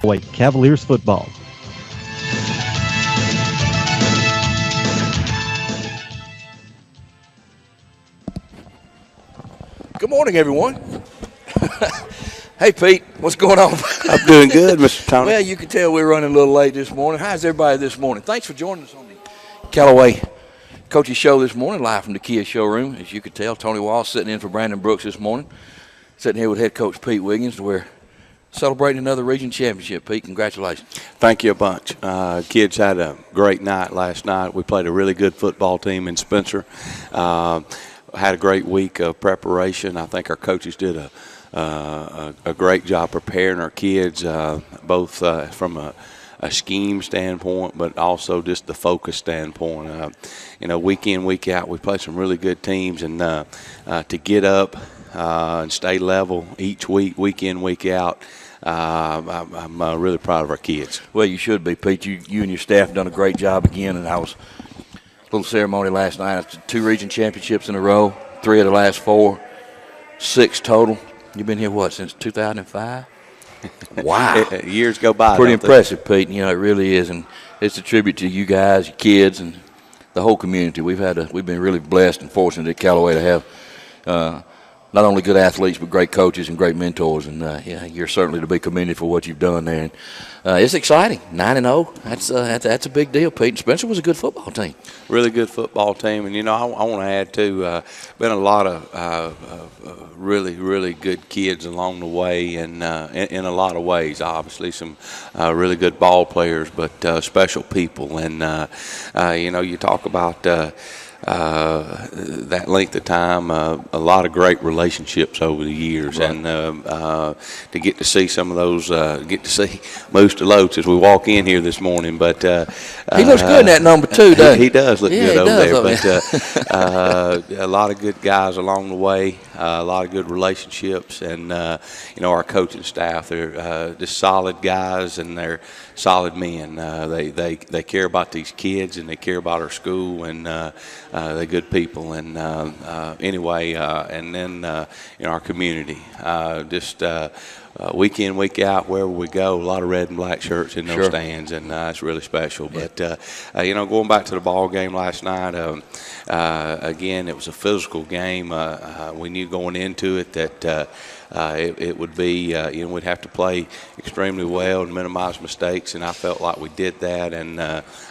Callaway Cavaliers football. Good morning, everyone. Hey, Pete, what's going on? I'm doing good, Mr. Tony. Well, you can tell we're running a little late this morning. How's everybody this morning? Thanks for joining us on the Callaway Coaches Show this morning, live from the Kia showroom. As you could tell, Tony Wall sitting in for Brandon Brooks this morning, sitting here with head coach Pete Wiggins. We're celebrating another region championship. Pete, congratulations. Thank you a bunch. Kids had a great night last night. We played a really good football team in Spencer. Had a great week of preparation. I think our coaches did a great job preparing our kids, both from a scheme standpoint, but also just the focus standpoint. Week in, week out, we play some really good teams, and to get up and stay level each week in, week out, I'm really proud of our kids. Well, you should be, Pete. You and your staff have done a great job again, and I was little ceremony last night. 2 region championships in a row, 3 of the last 4, 6 total. You've been here, what, since 2005? Wow. Years go by. Pretty impressive, Pete. It really is, and it's a tribute to you guys, your kids, and the whole community. We've been really blessed and fortunate at Callaway to have not only good athletes, but great coaches and great mentors. And you're certainly to be commended for what you've done there. And it's exciting. 9-0. That's a big deal, Pete. And Spencer was a good football team. Really good football team. And I want to add too. Been a lot of really, really good kids along the way, and in a lot of ways. Obviously, some really good ball players, but special people. And you talk about. That length of time, a lot of great relationships over the years, right. And to get to see some of those, get to see Moose DeLoach as we walk in here this morning. But he looks good in that number 2, doesn't he? He does look good over there. But a lot of good guys along the way, a lot of good relationships, and our coaching staff, they're just solid guys, and they're solid men. They care about these kids, and they care about our school, and they're good people. And and then our community, just week in, week out, wherever we go, a lot of red and black shirts in those stands, and it's really special. But going back to the ball game last night, again, it was a physical game. We knew going into it that it would be, we'd have to play extremely well and minimize mistakes, and I felt like we did that. And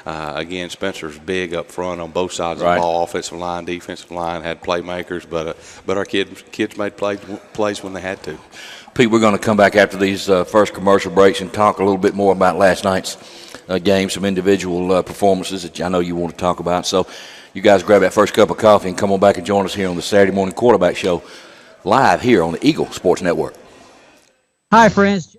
again, Spencer's big up front on both sides of the ball, offensive line, defensive line, had playmakers, but our kids made plays when they had to. Pete, we're going to come back after these first commercial breaks and talk a little bit more about last night's game, some individual performances that I know you want to talk about. So you guys grab that first cup of coffee and come on back and join us here on the Saturday Morning Quarterback Show, live here on the Eagle Sports Network. Hi, friends.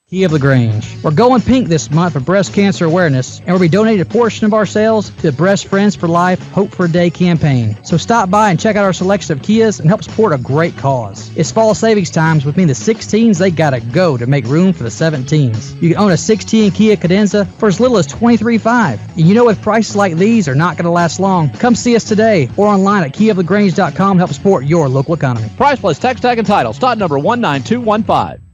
Kia of LaGrange. We're going pink this month for breast cancer awareness, and we'll be donating a portion of our sales to the Breast Friends for Life Hope for a Day campaign. So stop by and check out our selection of Kias and help support a great cause. It's fall savings times, which means the 16s, they gotta go to make room for the 17s. You can own a 16 Kia Cadenza for as little as $23,500. And with prices like these are not gonna last long, come see us today or online at kiaoflagrange.com to help support your local economy. Price plus tax tag and title. Stock number 19215.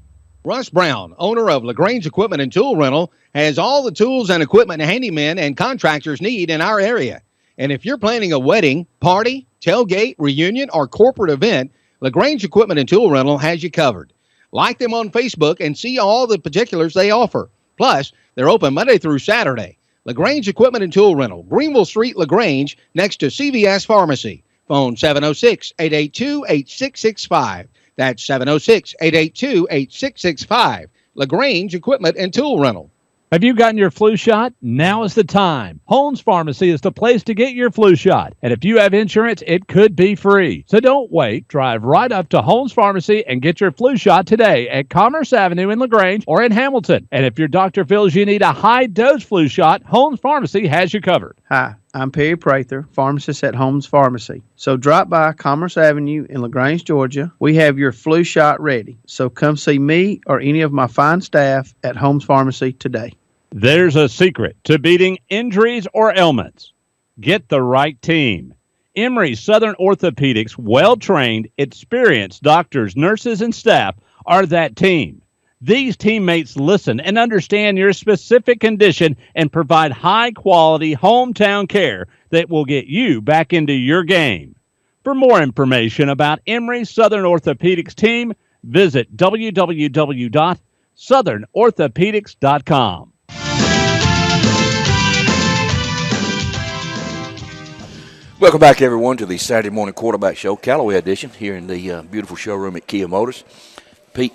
Russ Brown, owner of LaGrange Equipment and Tool Rental, has all the tools and equipment handymen and contractors need in our area. And if you're planning a wedding, party, tailgate, reunion, or corporate event, LaGrange Equipment and Tool Rental has you covered. Like them on Facebook and see all the particulars they offer. Plus, they're open Monday through Saturday. LaGrange Equipment and Tool Rental, Greenville Street, LaGrange, next to CVS Pharmacy. Phone 706-882-8665. That's 706-882-8665. LaGrange Equipment and Tool Rental. Have you gotten your flu shot? Now is the time. Holmes Pharmacy is the place to get your flu shot. And if you have insurance, it could be free. So don't wait. Drive right up to Holmes Pharmacy and get your flu shot today at Commerce Avenue in LaGrange or in Hamilton. And if your doctor feels you need a high-dose flu shot, Holmes Pharmacy has you covered. Hi, I'm Perry Prather, pharmacist at Holmes Pharmacy. So drop by Commerce Avenue in LaGrange, Georgia. We have your flu shot ready. So come see me or any of my fine staff at Holmes Pharmacy today. There's a secret to beating injuries or ailments. Get the right team. Emory Southern Orthopedics' well-trained, experienced doctors, nurses, and staff are that team. These teammates listen and understand your specific condition and provide high-quality hometown care that will get you back into your game. For more information about Emory Southern Orthopedics team, visit www.southernorthopedics.com. Welcome back, everyone, to the Saturday Morning Quarterback Show, Callaway edition, here in the beautiful showroom at Kia Motors. Pete,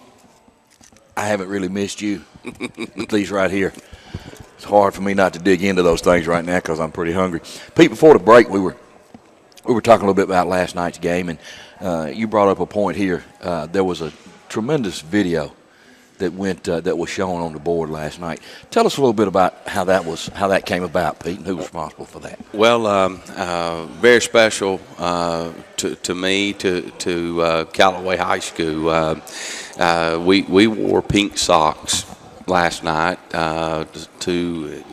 I haven't really missed you with these right here. It's hard for me not to dig into those things right now because I'm pretty hungry. Pete, before the break, we were talking a little bit about last night's game, and you brought up a point here. There was a tremendous video that was shown on the board last night. Tell us a little bit about how that came about, Pete, and who was responsible for that. Well, very special to me, to Callaway High School. We wore pink socks last night to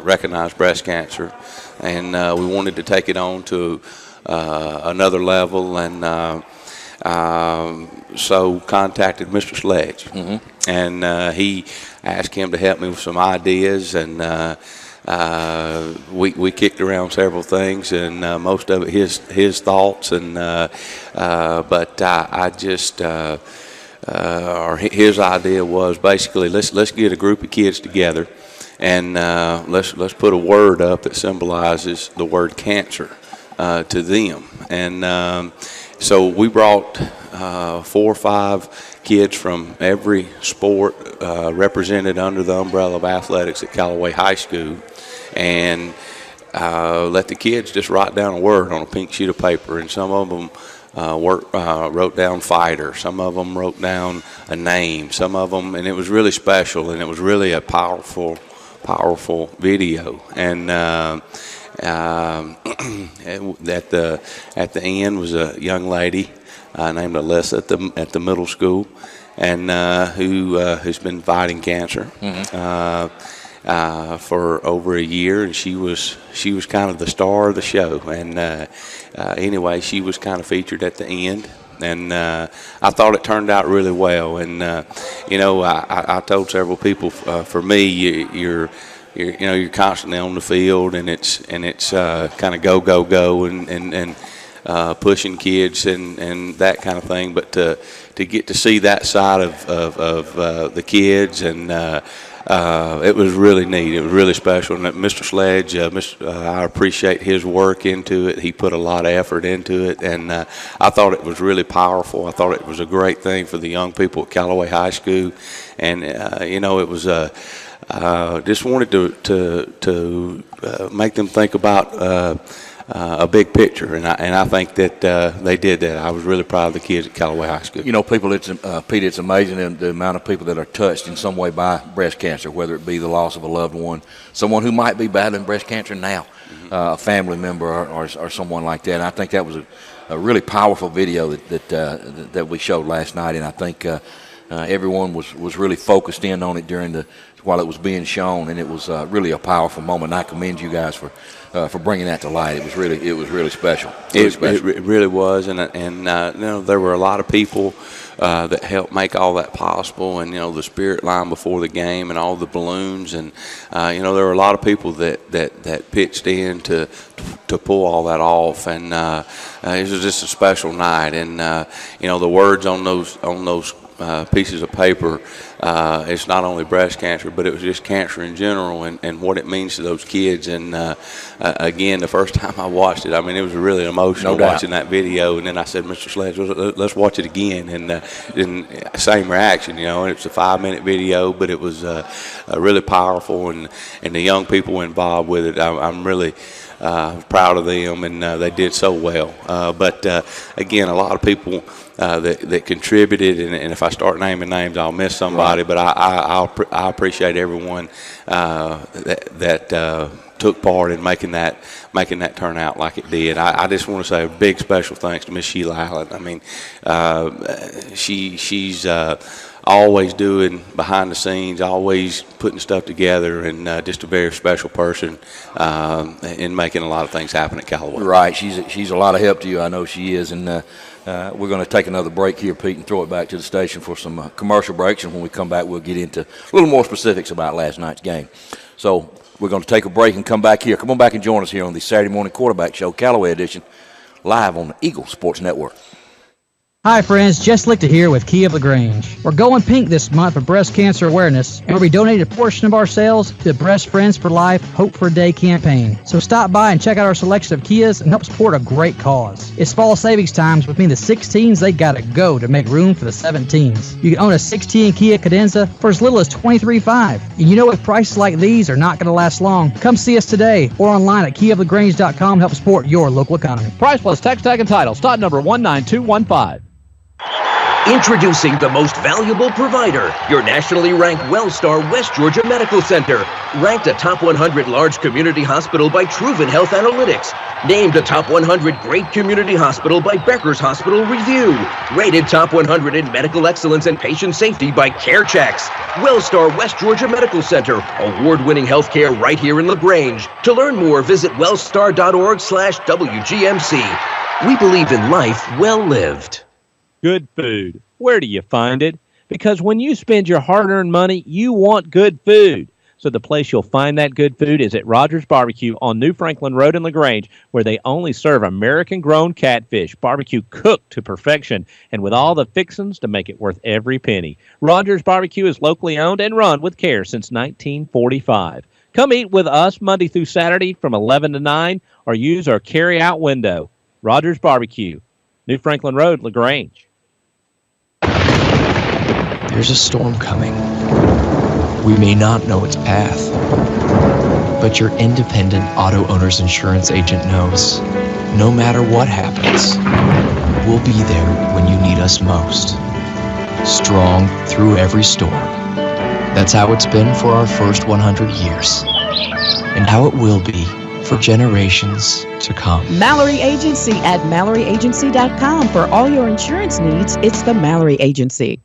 recognize breast cancer, and we wanted to take it on to another level, and so contacted Mr. Sledge, and he asked him to help me with some ideas, and we kicked around several things, and most of it his thoughts, and but I just or his idea was basically let's get a group of kids together, and let's put a word up that symbolizes the word cancer to them, and so we brought 4 or 5 kids from every sport represented under the umbrella of athletics at Callaway High School, and let the kids just write down a word on a pink sheet of paper, and some of them wrote down fighter, some of them wrote down a name, some of them, and it was really special, and it was really a powerful video, and at the end was a young lady named Alyssa at the middle school, and who's been fighting cancer for over a year, and she was kind of the star of the show, and anyway, she was kind of featured at the end, and I thought it turned out really well, and I told several people, for me, you're constantly on the field, and it's kind of go and pushing kids and that kind of thing. But to get to see that side of the kids, and it was really neat. It was really special. And Mr. Sledge, I appreciate his work into it. He put a lot of effort into it, and I thought it was really powerful. I thought it was a great thing for the young people at Callaway High School, and it was just wanted to make them think about a big picture, and I think that they did that. I was really proud of the kids at Callaway High School. People, Pete, it's amazing the amount of people that are touched in some way by breast cancer, whether it be the loss of a loved one, someone who might be battling breast cancer now, a family member or someone like that. And I think that was a really powerful video that we showed last night, and I think everyone was really focused in on it while it was being shown, and it was really a powerful moment. And I commend you guys for bringing that to light. It was really special. It really was, and there were a lot of people that helped make all that possible, and the spirit line before the game, and all the balloons, and there were a lot of people that pitched in to pull all that off, and it was just a special night, and the words on those pieces of paper, it's not only breast cancer, but it was just cancer in general, and what it means to those kids. And again, the first time I watched it, it was really emotional watching that video. And then I said, Mr. Sledge, let's watch it again. And same reaction, and it's a 5-minute video, but it was really powerful, and the young people involved with it, I'm really proud of them, and they did so well. But again, a lot of people that contributed, and if I start naming names, I'll miss somebody. Right. But I appreciate everyone that took part in making that turn out like it did. I just want to say a big special thanks to Miss Sheila Allen. She's always doing behind the scenes, always putting stuff together, and just a very special person in making a lot of things happen at Callaway. Right. She's a lot of help to you. I know she is. And we're going to take another break here, Pete, and throw it back to the station for some commercial breaks. And when we come back, we'll get into a little more specifics about last night's game. So we're going to take a break and come back here. Come on back and join us here on the Saturday Morning Quarterback Show, Callaway edition, live on the Eagle Sports Network. Hi friends, Jess Lichter here with Key of LaGrange. We're going pink this month for breast cancer awareness, and we'll be donating a portion of our sales to the Breast Friends for Life Hope for a Day campaign. So stop by and check out our selection of Kias and help support a great cause. It's fall savings times, which means the 16s, they gotta go to make room for the 17s. You can own a 16 Kia Cadenza for as little as $23,500. And you know with prices like these are not gonna last long, come see us today or online at keyoflagrange.com to help support your local economy. Price plus tax tag and title. Stock number 19215. Introducing the most valuable provider, your nationally ranked WellStar West Georgia Medical Center. Ranked a top 100 large community hospital by Truven Health Analytics. Named a top 100 great community hospital by Becker's Hospital Review. Rated top 100 in medical excellence and patient safety by CareChecks. WellStar West Georgia Medical Center. Award-winning healthcare right here in LaGrange. To learn more, visit wellstar.org/WGMC. We believe in life well lived. Good food. Where do you find it? Because when you spend your hard-earned money, you want good food. So the place you'll find that good food is at Rogers Barbecue on New Franklin Road in LaGrange, where they only serve American-grown catfish, barbecue cooked to perfection, and with all the fixings to make it worth every penny. Rogers Barbecue is locally owned and run with care since 1945. Come eat with us Monday through Saturday from 11 to 9, or use our carry-out window. Rogers Barbecue, New Franklin Road, LaGrange. There's a storm coming. We may not know its path, but your independent auto owner's insurance agent knows no matter what happens, we'll be there when you need us most. Strong through every storm. That's how it's been for our first 100 years, and how it will be for generations to come. Mallory Agency at MalloryAgency.com. For all your insurance needs, it's the Mallory Agency.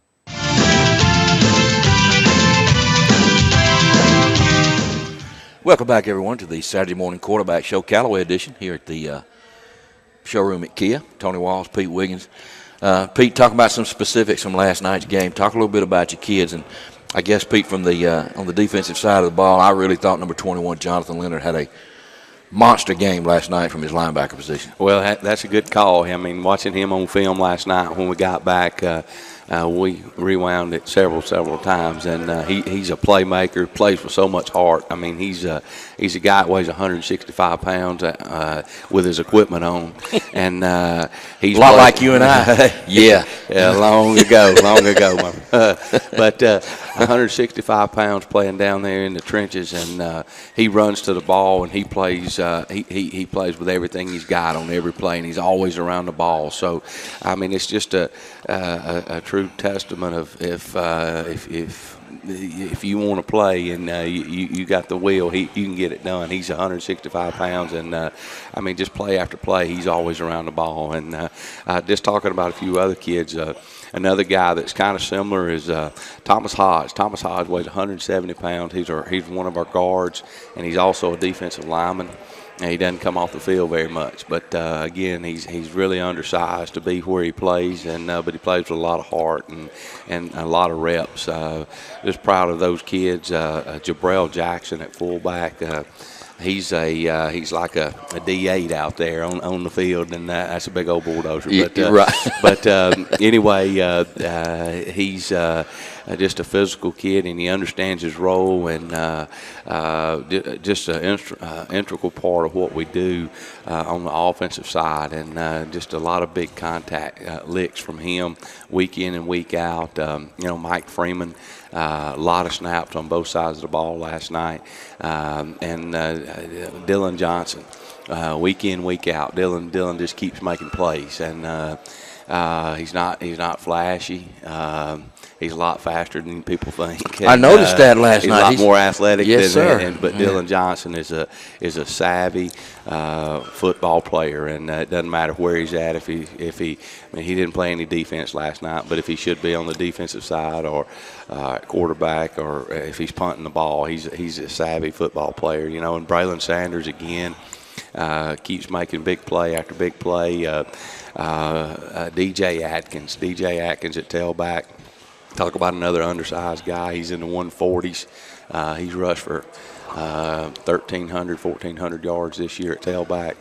Welcome back, everyone, to the Saturday Morning Quarterback Show, Callaway edition, here at the showroom at Kia. Tony Walls, Pete Wiggins. Pete, talk about some specifics from last night's game. Talk a little bit about your kids. And I guess, Pete, from the on the defensive side of the ball, I really thought number 21, Jonathan Leonard, had a monster game last night from his linebacker position. Well, that's a good call. I mean, watching him on film last night when we got back, we rewound it several times, and he's a playmaker, plays with so much heart. I mean, he's a guy that weighs 165 pounds with his equipment on, and he's a lot like you and I. yeah, long ago, but 165 pounds playing down there in the trenches, and he runs to the ball, and he plays. He plays with everything he's got on every play, and he's always around the ball. So, I mean, it's just a true testament of if you want to play and you got the will, you can get it done. He's 165 pounds, and I mean, just play after play, he's always around the ball. And just talking about a few other kids, another guy that's kind of similar is Thomas Hodge. Thomas Hodge weighs 170 pounds. He's one of our guards, and he's also a defensive lineman. And he doesn't come off the field very much, but again, he's really undersized to be where he plays, and but he plays with a lot of heart and a lot of reps. Just proud of those kids. Jabrell Jackson at fullback. He's like a D8 out there on the field, and that's a big old bulldozer. But, right. But anyway, he's just a physical kid, and he understands his role, and just an integral part of what we do on the offensive side, and just a lot of big contact licks from him week in and week out. Mike Freeman. A lot of snaps on both sides of the ball last night. And Dylan Johnson, week in, week out. Dylan just keeps making plays. And He's not flashy. He's a lot faster than people think. I noticed that last he's night. He's a lot more athletic. Yes, sir. But Dylan Johnson is a savvy football player, and it doesn't matter where he's at. If he he didn't play any defense last night, but if he should be on the defensive side or quarterback, or if he's punting the ball, he's a savvy football player. And Braylon Sanders again keeps making big play after big play. DJ Atkins at tailback. Talk about another undersized guy. He's in the 140s. He's rushed for 1,300, 1,400 yards this year at tailback.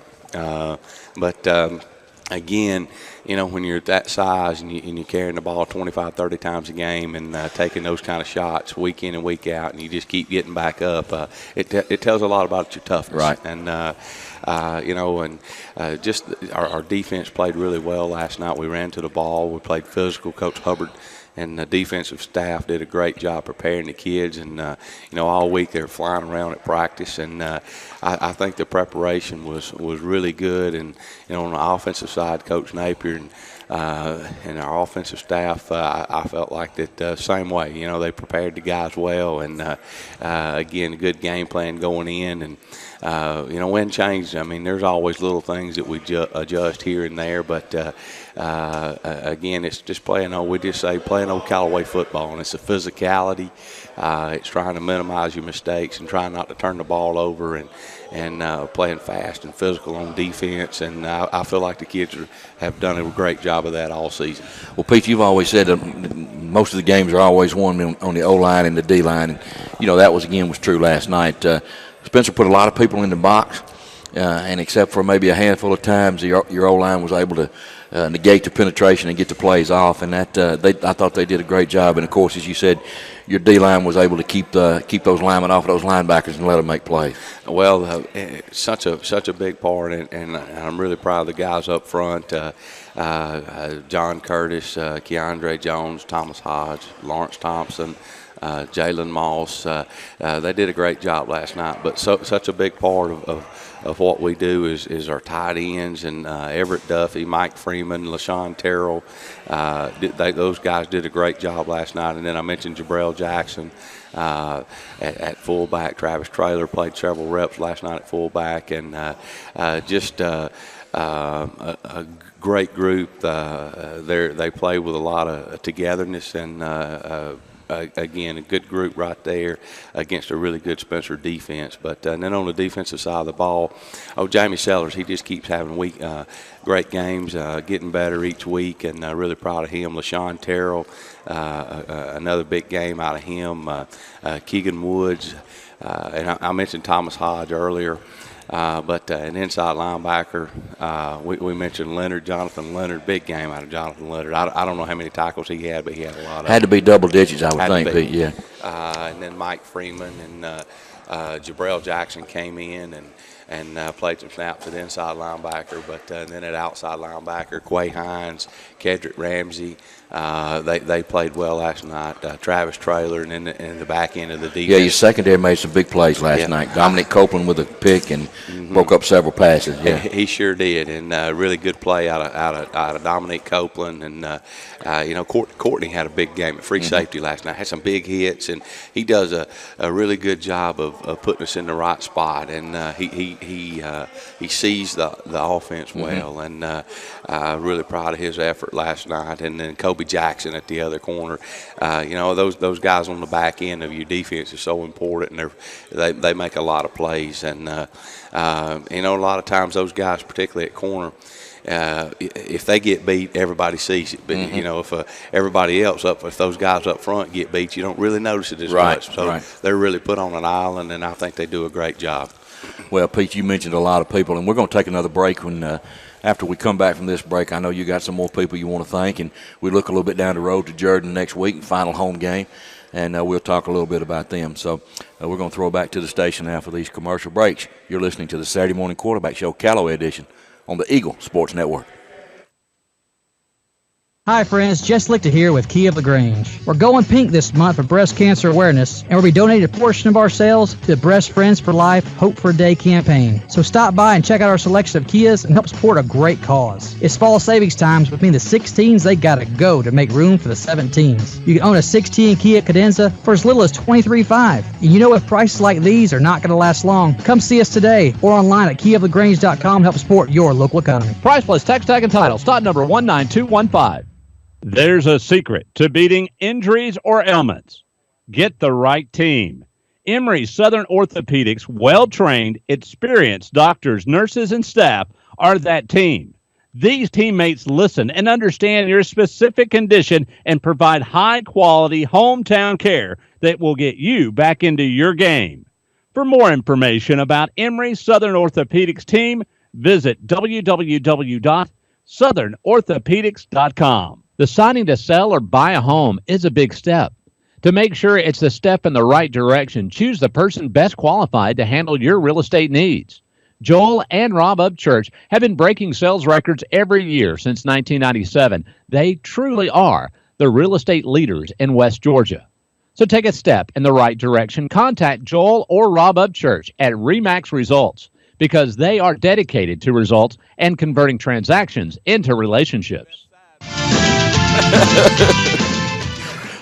Again, when you're at that size and you're carrying the ball 25, 30 times a game and taking those kind of shots week in and week out, and you just keep getting back up, it tells a lot about your toughness. Right. And just our defense played really well last night. We ran to the ball. We played physical. Coach Hubbard and the defensive staff did a great job preparing the kids, and all week they were flying around at practice, and I think the preparation was really good. And on the offensive side, Coach Napier and our offensive staff, I felt like that same way. They prepared the guys well, and again, a good game plan going in, and when changed, there's always little things that we adjust here and there, but again, it's just playing old Callaway football, and it's a physicality. It's trying to minimize your mistakes and trying not to turn the ball over, and playing fast and physical on defense. And I feel like the kids have done a great job of that all season. Well, Pete, you've always said that most of the games are always won on the O-line and the D-line, and that was true last night. Spencer put a lot of people in the box, and except for maybe a handful of times, your O-line was able to negate the penetration and get the plays off, and I thought they did a great job. And of course, as you said, your D-line was able to keep those linemen off of those linebackers and let them make plays. Well, such a big part, and I'm really proud of the guys up front. John Curtis, Keandre Jones, Thomas Hodge, Lawrence Thompson, Jalen Moss. They did a great job last night. But such a big part of what we do is our tight ends, and Everett Duffy, Mike Freeman, LaShawn Terrell. Those guys did a great job last night. And then I mentioned Jabrell Jackson at fullback. Travis Traylor played several reps last night at fullback, and just a great group. They play with a lot of togetherness, and again, a good group right there against a really good Spencer defense. But and then on the defensive side of the ball, Jamie Sellers, he just keeps having great games, getting better each week, and really proud of him. LaShawn Terrell, another big game out of him. Keegan Woods, and I mentioned Thomas Hodge earlier. But an inside linebacker, we mentioned Jonathan Leonard, big game out of Jonathan Leonard. I don't know how many tackles he had, but he had a lot of them. Had to be double digits, I would think, Pete, yeah. And then Mike Freeman and Jabrell Jackson came in and played some snaps at inside linebacker, but then at outside linebacker, Quay Hines, Kedrick Ramsey, they played well last night. Travis Traylor, and in the back end of the defense. Yeah, your secondary made some big plays last night. Dominic Copeland with a pick and broke up several passes. Yeah, he sure did, and really good play out of Dominic Copeland. And Courtney had a big game at free safety last night. Had some big hits, and he does a really good job of putting us in the right spot. And he sees the offense well, and really proud of his effort last night. And then Kobe Jackson at the other corner. Those guys on the back end of your defense is so important, and they make a lot of plays. And a lot of times those guys, particularly at corner, if they get beat, everybody sees it. But if everybody else if those guys up front get beat, you don't really notice it as much. So they're really put on an island, and I think they do a great job. Well, Pete, you mentioned a lot of people, and we're going to take another break. After we come back from this break, I know you got some more people you want to thank, and we look a little bit down the road to Jordan next week, final home game, and we'll talk a little bit about them. So we're going to throw back to the station now for these commercial breaks. You're listening to the Saturday Morning Quarterback Show, Callaway edition, on the Eagle Sports Network. Hi friends, Jess Lichter here with Key of LaGrange. We're going pink this month for breast cancer awareness, and we'll be donating a portion of our sales to the Breast Friends for Life Hope for a Day campaign. So stop by and check out our selection of Kias and help support a great cause. It's fall savings times, which means the 16s, they gotta go to make room for the 17s. You can own a 16 Kia Cadenza for as little as $23,500. And you know if prices like these are not gonna last long, come see us today or online at keyoflagrange.com to help support your local economy. Price plus tax tag and title. Stock number 19215. There's a secret to beating injuries or ailments. Get the right team. Emory Southern Orthopedics, well-trained, experienced doctors, nurses, and staff are that team. These teammates listen and understand your specific condition and provide high-quality hometown care that will get you back into your game. For more information about Emory Southern Orthopedics team, visit www.southernorthopedics.com. Deciding to sell or buy a home is a big step. To make sure it's the step in the right direction, choose the person best qualified to handle your real estate needs. Joel and Rob Upchurch have been breaking sales records every year since 1997. They truly are the real estate leaders in West Georgia. So take a step in the right direction. Contact Joel or Rob Upchurch at RE/MAX Results because they are dedicated to results and converting transactions into relationships.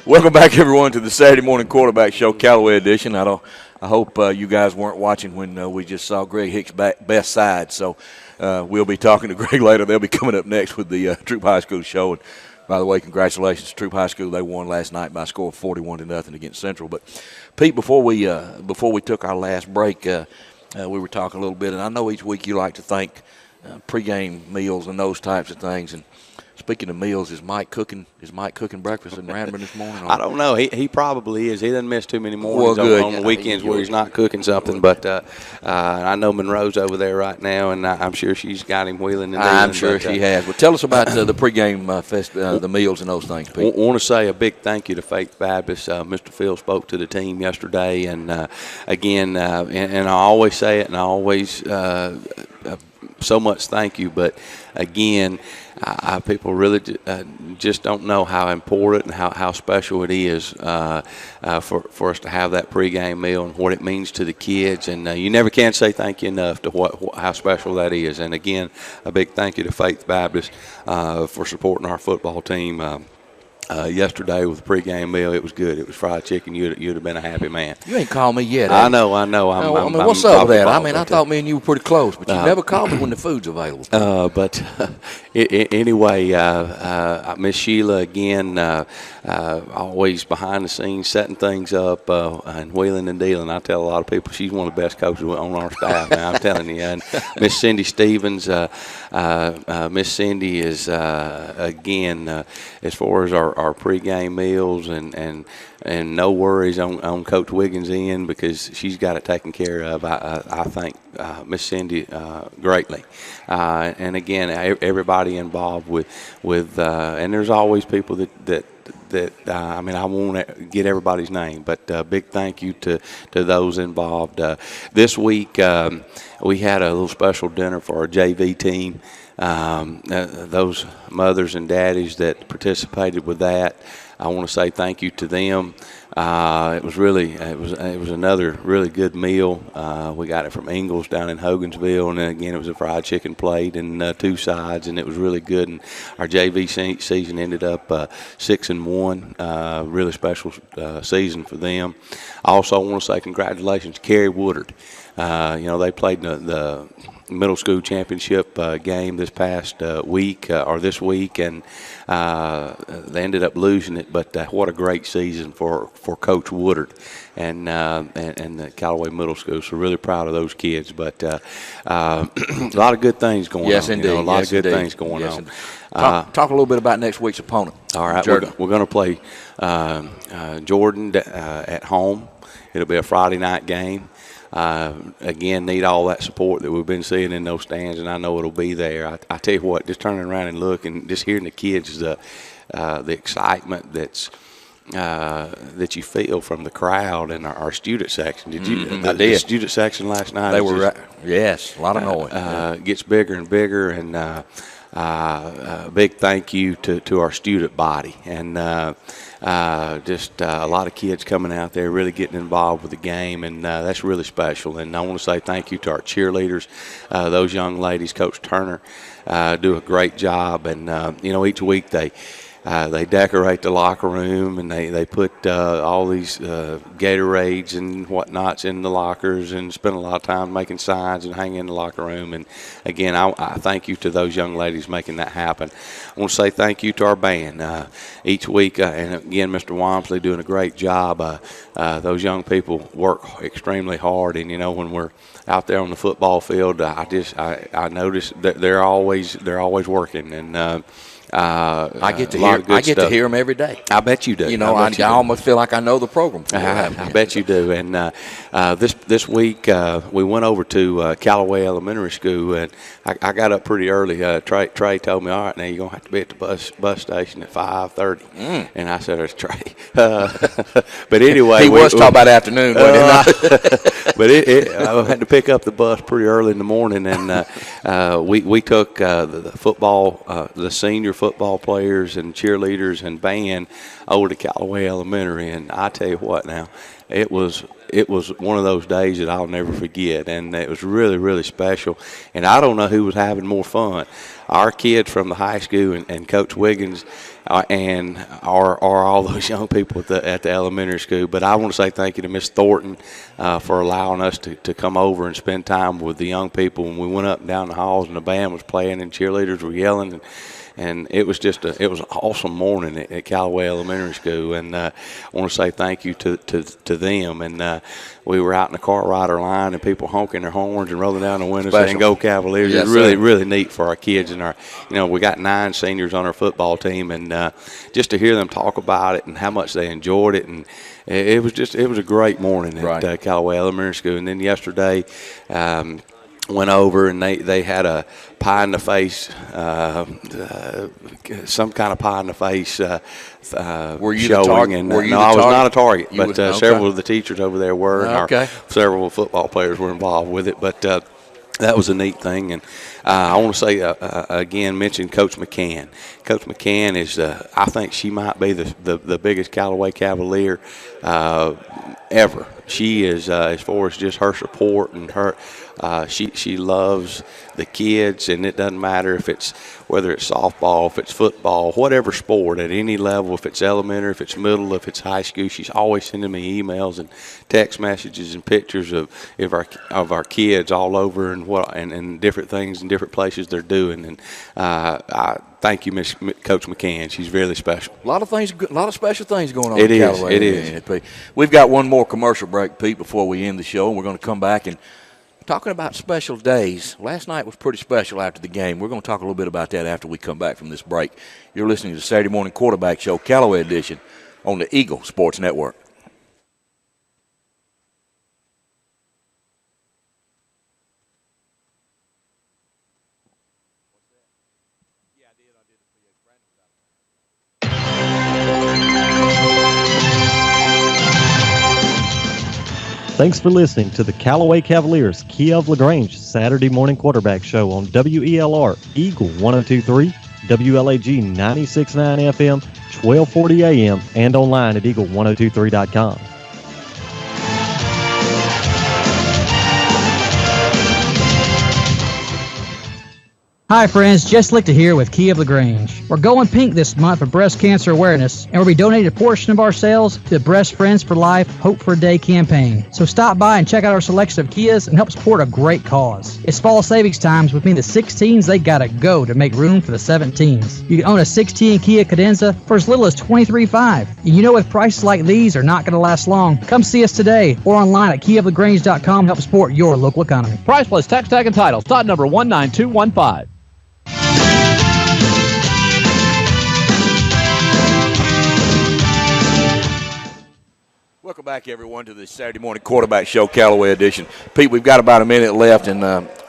Welcome back, everyone, to the Saturday Morning Quarterback Show, Callaway edition. I hope you guys weren't watching when we just saw Greg Hicks' best side. So we'll be talking to Greg later. They'll be coming up next with the Troop High School show. And by the way, congratulations to Troop High School. They won last night by a score of 41-0 against Central. But Pete, before we took our last break, we were talking a little bit, and I know each week you like to think pregame meals and those types of things. And speaking of meals, is Mike cooking breakfast in Radburn this morning? I don't know. He probably is. He doesn't miss too many mornings on the weekends where he's not cooking something. But I know Monroe's over there right now, and I'm sure she's got him wheeling and dealing. I'm sure she has. But tell us about the pregame the meals and those things, Pete. I want to say a big thank you to Faith Baptist. Mr. Phil spoke to the team yesterday, and again, and I always say it, and I always so much thank you. But again, people really just don't know how important and how special it is for us to have that pregame meal and what it means to the kids. And you never can say thank you enough to how special that is. And again, a big thank you to Faith Baptist for supporting our football team. Yesterday with the pregame meal, it was good. It was fried chicken. You'd have been a happy man. You ain't called me yet. I know. What's up with that? I thought me and you were pretty close, but you never called me when the food's available. Anyway, Miss Sheila again, always behind the scenes, setting things up and wheeling and dealing. I tell a lot of people she's one of the best coaches on our staff. Now I'm telling you. And Miss Cindy Stevens, Miss Cindy is again as far as our pregame meals and no worries on Coach Wiggins' end because she's got it taken care of. I thank Miss Cindy greatly, and again everybody involved with and there's always people that I mean I won't get everybody's name, but big thank you to those involved. This week we had a little special dinner for our JV team. Those mothers and daddies that participated with that, I want to say thank you to them. It was another really good meal. We got it from Ingles down in Hogansville, and then again it was a fried chicken plate and 2 sides, and it was really good. And our JV season ended up 6-1. Really special season for them. I also want to say congratulations to Carrie Woodard. They played the middle school championship game this past week or this week, and they ended up losing it. But what a great season for Coach Woodard and the Callaway Middle School. So really proud of those kids. But a lot of good things going on. Yes, indeed. A lot of good things going on. Talk a little bit about next week's opponent. All right, we're going to play Jordan at home. It'll be a Friday night game. Again, need all that support that we've been seeing in those stands, and I know it'll be there. I tell you what, just turning around and looking, and just hearing the kids, the excitement that you feel from the crowd and our student section. Did you? The student section last night. They were yes, a lot of noise. Gets bigger and bigger, and big thank you to our student body, and just a lot of kids coming out there really getting involved with the game, and that's really special. And I want to say thank you to our cheerleaders, those young ladies. Coach Turner do a great job, and each week they decorate the locker room, and they put all these Gatorades and whatnots in the lockers, and spend a lot of time making signs and hanging in the locker room. And again, I thank you to those young ladies making that happen. I want to say thank you to our band each week, and again, Mr. Wamsley doing a great job. Those young people work extremely hard, and when we're out there on the football field, I notice that they're always working, and I get to hear them every day. I bet you do. I almost feel like I know the program. I bet you do. And this week we went over to Callaway Elementary School, and I got up pretty early. Trey told me, "All right, now you're gonna have to be at the bus station at 5:30." And I said, "It's Trey." But anyway, he was talking about afternoon, wasn't he? But I had to pick up the bus pretty early in the morning, and we took the senior football players and cheerleaders and band over to Callaway Elementary, and I tell you what, now it was one of those days that I'll never forget, and it was really, really special. And I don't know who was having more fun, our kids from the high school and Coach Wiggins, and all those young people at the elementary school. But I want to say thank you to Miss Thornton for allowing us to come over and spend time with the young people. When we went up and down the halls, and the band was playing and cheerleaders were yelling, and it was just an awesome morning at Callaway Elementary School, and I want to say thank you to them. And we were out in the car rider line, and people honking their horns and rolling down the windows saying "Go Cavaliers!" Yes, it's really, really neat for our kids, and we got 9 seniors on our football team, and just to hear them talk about it and how much they enjoyed it, and it was a great morning at Callaway Elementary School. And then yesterday, went over, and they had a pie in the face, some kind of pie in the face were you showing. The target? And, no, I was not a target, but okay. several of the teachers over there were, and several football players were involved with it. But that was a neat thing. And I want to say, again, mention Coach McCann. Coach McCann is, I think she might be the biggest Callaway Cavalier ever. She is, as far as just her support and her, she loves the kids, and it doesn't matter whether it's softball, if it's football, whatever sport at any level, if it's elementary, if it's middle, if it's high school. She's always sending me emails and text messages and pictures of our kids all over, and different things and different places they're doing. And I thank you, Coach McCann. She's really special. A lot of special things going on. It in is. Callaway. It is. We've got one more commercial break, Pete, before we end the show, and we're going to come back and talking about special days. Last night was pretty special after the game. We're going to talk a little bit about that after we come back from this break. You're listening to the Saturday Morning Quarterback Show, Callaway edition, on the Eagle Sports Network. Thanks for listening to the Callaway Cavaliers Key of LaGrange Saturday Morning Quarterback Show on WELR Eagle 102.3, WLAG 96.9 FM, 1240 AM, and online at eagle1023.com. Hi friends, Jess Lichter here with Key of LaGrange. We're going pink this month for breast cancer awareness, and we'll be donating a portion of our sales to the Breast Friends for Life Hope for a Day campaign. So stop by and check out our selection of Kias and help support a great cause. It's fall savings times, which means the 16s, they gotta go to make room for the 17s. You can own a 16 Kia Cadenza for as little as $23,500. And with prices like these are not gonna last long, come see us today or online at keyoflagrange.com to help support your local economy. Price plus tax tag and title. Lot number 19215. Welcome back, everyone, to the Saturday Morning Quarterback Show, Callaway edition. Pete, we've got about a minute left, and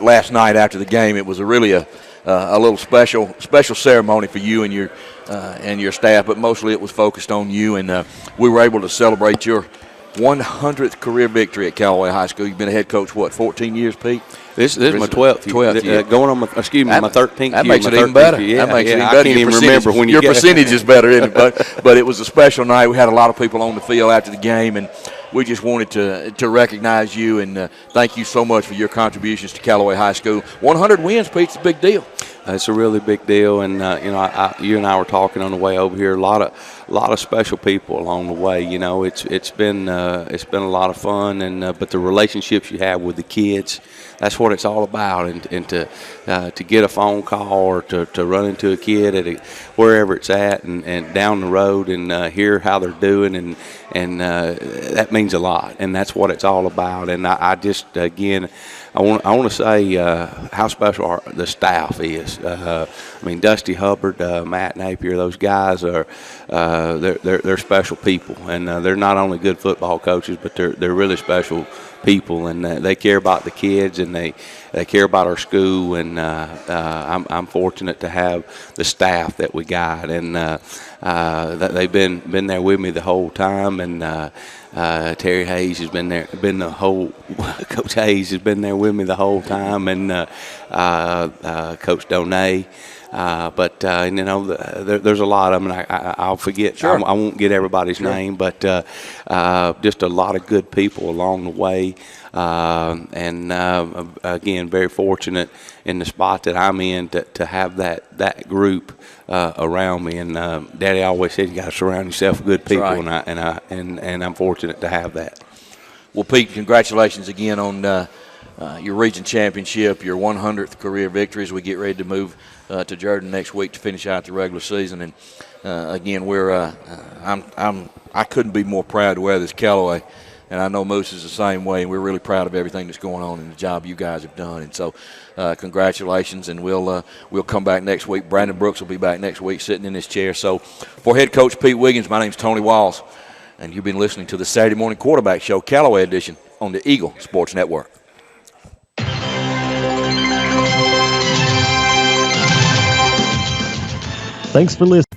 last night after the game, it was a little special ceremony for you and your staff, but mostly it was focused on you, and we were able to celebrate your 100th career victory at Callaway High School. You've been a head coach, 14 years, Pete? This is my 12th year. Going on my 13th year. That makes it even 13th better. year. That makes it even I better. can't even remember when your percentage is better, isn't it? But it was a special night. We had a lot of people on the field after the game, and we just wanted to recognize you and thank you so much for your contributions to Callaway High School. 100 wins, Pete, it's a big deal. It's a really big deal, and you and I were talking on the way over here. A lot of special people along the way. It's been a lot of fun, and but the relationships you have with the kids, that's what it's all about. And to get a phone call or to run into a kid at wherever it's at and down the road and hear how they're doing, and that means a lot, and that's what it's all about. And I just again. I want to say how special the staff is. Dusty Hubbard, Matt Napier, those guys are they're special people, and they're not only good football coaches, but they're really special people, and they care about the kids, and they care about our school, and I'm fortunate to have the staff that we got, and that they've been there with me the whole time, and Terry Hayes has been there, Coach Hayes has been there with me the whole time, and Coach Donay. There's a lot of them, and I'll forget. Sure. I won't get everybody's name, but just a lot of good people along the way. Again, very fortunate in the spot that I'm in to have that group around me. And Daddy always said you got to surround yourself with good people, right. and I'm fortunate to have that. Well, Pete, congratulations again on your region championship, your 100th career victory as we get ready to move to Jordan next week to finish out the regular season. And again, I couldn't be more proud to wear this Callaway. And I know Moose is the same way, and we're really proud of everything that's going on and the job you guys have done. And so congratulations, and we'll come back next week. Brandon Brooks will be back next week sitting in this chair. So for head coach Pete Wiggins, my name's Tony Walls, and you've been listening to the Saturday Morning Quarterback Show, Callaway edition, on the Eagle Sports Network. Thanks for listening.